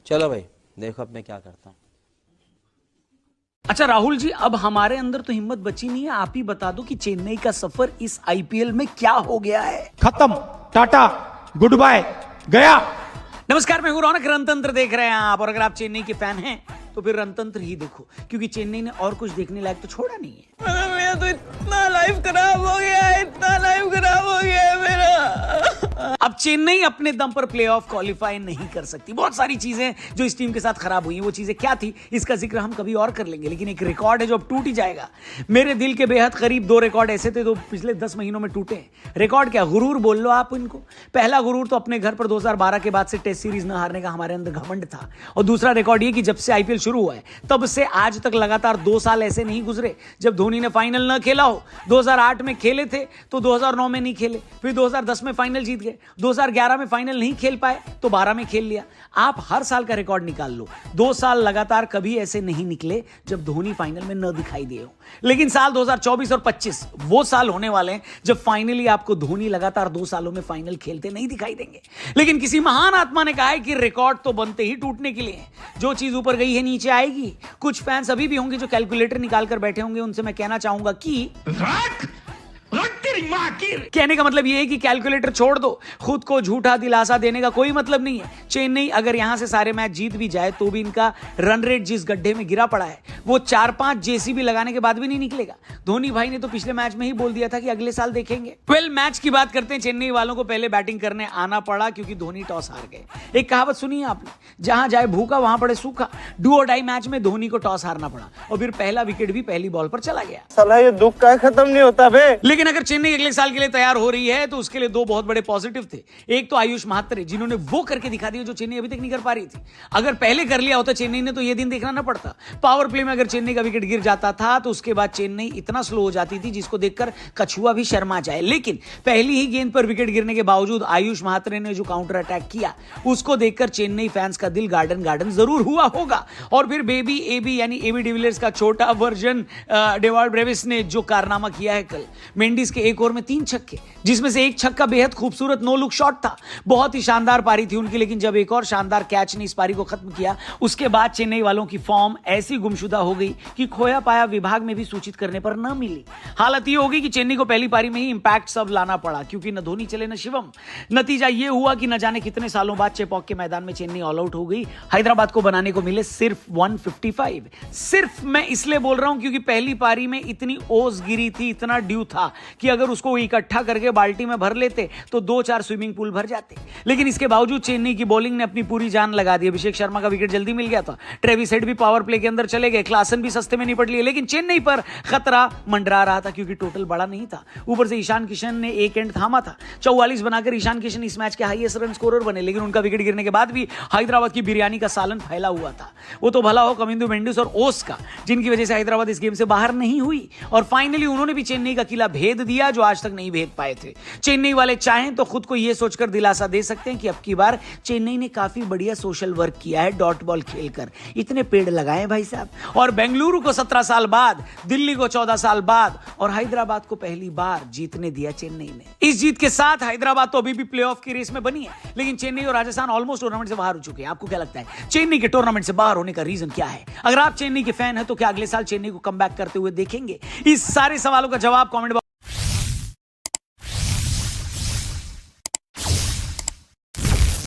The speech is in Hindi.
चलो भाई देखो अब मैं क्या करता हूँ। अच्छा राहुल जी, अब हमारे अंदर तो हिम्मत बची नहीं है, आप ही बता दो कि चेन्नई का सफर इस आईपीएल में क्या हो गया है। खत्म, टाटा, गुड बाय, गया। नमस्कार, मैं हूं रौनक। रणतंत्र देख रहे हैं आप, और अगर आप चेन्नई के फैन हैं तो फिर रणतंत्र ही देखो, क्योंकि चेन्नई ने और कुछ देखने लायक तो छोड़ा नहीं है। मेरा तो इतना लाइफ खराब हो गया है, इतना लाइफ खराब हो गया है मेरा। अब चेन्नई अपने दम पर प्लेऑफ क्वालिफाई नहीं कर सकती। बहुत सारी चीजें जो इस टीम के साथ खराब हुई हैं, वो चीजें क्या थी इसका जिक्र हम कभी और कर लेंगे, लेकिन एक रिकॉर्ड है जो अब टूट ही जाएगा। मेरे दिल के बेहद करीब 2 रिकॉर्ड ऐसे थे जो पिछले 10 महीनों में टूटे हैं। रिकॉर्ड क्या, गुरूर बोल लो आप इनको। पहला गुरूर तो अपने घर पर 2012 के बाद से टेस्ट सीरीज न हारने का हमारे अंदर घमंड था, और दूसरा रिकॉर्ड ये कि जब से आईपीएल शुरू हुआ है तब से आज तक लगातार 2 साल ऐसे नहीं गुजरे जब धोनी ने फाइनल न खेला हो। 2008 में खेले थे तो 2009 में नहीं खेले, फिर 2010 में फाइनल जीत गए, 2011 में फाइनल नहीं खेल पाए तो 12 में खेल लिया। आप हर साल का रिकॉर्ड निकाल लो, 2 साल लगातार कभी ऐसे नहीं निकले जब धोनी फाइनल में न दिखाई दे हो। लेकिन साल 2024 और 25 वो साल होने वाले हैं जब फाइनली आपको धोनी लगातार 2 सालों में फाइनल खेलते नहीं दिखाई देंगे। लेकिन किसी महान आत्मा ने कहा है कि रिकॉर्ड तो बनते ही टूटने के लिए हैं। जो चीज ऊपर गई है नीचे आएगी। कुछ फैंस अभी भी होंगे जो कैलकुलेटर निकाल कर बैठे होंगे, उनसे मैं कहना चाहूंगा कि कहने का मतलब यह है कि कैलकुलेटर छोड़ दो, खुद को झूठा दिलासा देने का कोई मतलब नहीं है। चेन्नई अगर यहां से सारे मैच जीत भी जाए तो भी इनका रन रेट जिस गड्ढे में गिरा पड़ा है वो 4-5 जेसीबी लगाने के बाद भी नहीं निकलेगा। धोनी भाई ने तो पिछले मैच में ही बोल दिया था कि अगले साल देखेंगे। मैच की बात करते हैं। चेन्नई वालों को पहले बैटिंग करने आना पड़ा क्योंकि धोनी टॉस हार गए। एक कहावत सुनी है आपने, जहां जाए भूखा वहां पड़े सूखा। डू और डाई मैच में धोनी को टॉस हारना पड़ा और फिर पहला विकेट भी पहली बॉल पर चला गया। साला ये दुख का खत्म नहीं होता बे। लेकिन अगर चेन्नई अगले साल के लिए तैयार हो रही है तो उसके लिए 2 बहुत बड़े पॉजिटिव थे। एक तो आयुष महात्रे, जिन्होंने वो करके दिखा दिया जो चेन्नई अभी तक नहीं कर पा रही थी। अगर पहले कर लिया होता चेन्नई ने तो ये दिन देखना न पड़ता। पावर प्ले में अगर चेन्नई का विकेट गिर जाता था तो उसके बाद चेन्नई इतना स्लो हो जाती थी जिसको देखकर कछुआ भी शर्मा जाए। लेकिन पहली ही गेंद पर विकेट गिरने के बावजूद आयुष महात्रे ने जो काउंटर अटैक किया उसको देखकर चेन्नई फैंस का दिल गार्डन गार्डन जरूर हुआ होगा। और फिर बेबी एबी यानी एबी डिविलियर्स का छोटा वर्जन डेवाल्ड ब्रेविस ने जो कारनामा किया है कल, मेंडिस के एक ओवर में 3 छक्के, जिसमें से एक छक्का बेहद खूबसूरत नो लुक शॉट था। बहुत ही शानदार पारी थी उनकी, लेकिन जब एक और शानदार कैच ने इस पारी को खत्म किया उसके बाद चेन्नई वालों की फॉर्म ऐसी गुमशुदा हो गई कि खोया पाया विभाग में भी सूचित करने पर न मिली। हालत ये होगी कि चेन्नई को पहली पारी में ही इंपैक्ट सब लाना पड़ा, क्योंकि न धोनी चले न शिवम। नतीजा ये हुआ कि न जाने कितने सालों बाद चेपॉक के मैदान में चेन्नई ऑल आउट हो गई। हैदराबाद को बनाने को मिले सिर्फ 155। सिर्फ मैं इसलिए बोल रहा हूं क्योंकि पहली पारी में इतनी ओस गिरी थी, इतना ड्यू था कि अगर उसको इकट्ठा करके बाल्टी में भर लेते तो 2-4 स्विमिंग पूल भर जाते। लेकिन इसके बावजूद चेन्नई की बॉलिंग ने अपनी पूरी जान लगा दी। अभिषेक शर्मा का विकेट जल्दी मिल गया था, ट्रेविस हेड भी पावर प्ले के अंदर चले गए, क्लासन भी सस्ते में निपट लिए। लेकिन चेन्नई पर खतरा मंडरा रहा था क्योंकि टोटल बड़ा नहीं था। ऊपर से ईशान किशन ने एक एंड थामा था। 44 बनाकर ईशान किशन इस मैच के हाईएस्ट रन स्कोरर बने, लेकिन उनका विकेट गिरने के बाद भी हैदराबाद की बिरयानी का सालन फैला हुआ था। वो तो भला हो कमिंदु मेंडिस और ओस का, जिनकी वजह से हैदराबाद इस गेम से बाहर नहीं हुई। और फाइनली उन्होंने भी चेन्नई का किला भेद दिया जो आज तक नहीं भेद पाए थे। चेन्नई वाले चाहें तो खुद को यह सोचकर दिलासा दे सकते हैं कि अब की बार चेन्नई ने काफी बढ़िया सोशल वर्क किया है डॉट बॉल खेलकर। इतने पेड़ लगाए भाई साहब, और बेंगलुरु को 17 साल बाद, दिल्ली को 14 साल बाद और हैदराबाद को पहली बार जीतने दिया चेन्नई ने। इस जीत के साथ हैदराबाद तो अभी भी प्लेऑफ की रेस में बनी है, लेकिन चेन्नई और राजस्थान ऑलमोस्ट टूर्नामेंट से बाहर हो चुके हैं। आपको क्या लगता है चेन्नई के टूर्नामेंट से बाहर होने का रीजन क्या है? अगर आप चेन्नई के फैन हैं तो क्या अगले साल चेन्नई को कम बैक करते हुए देखेंगे? इस सारे सवालों का जवाब कमेंट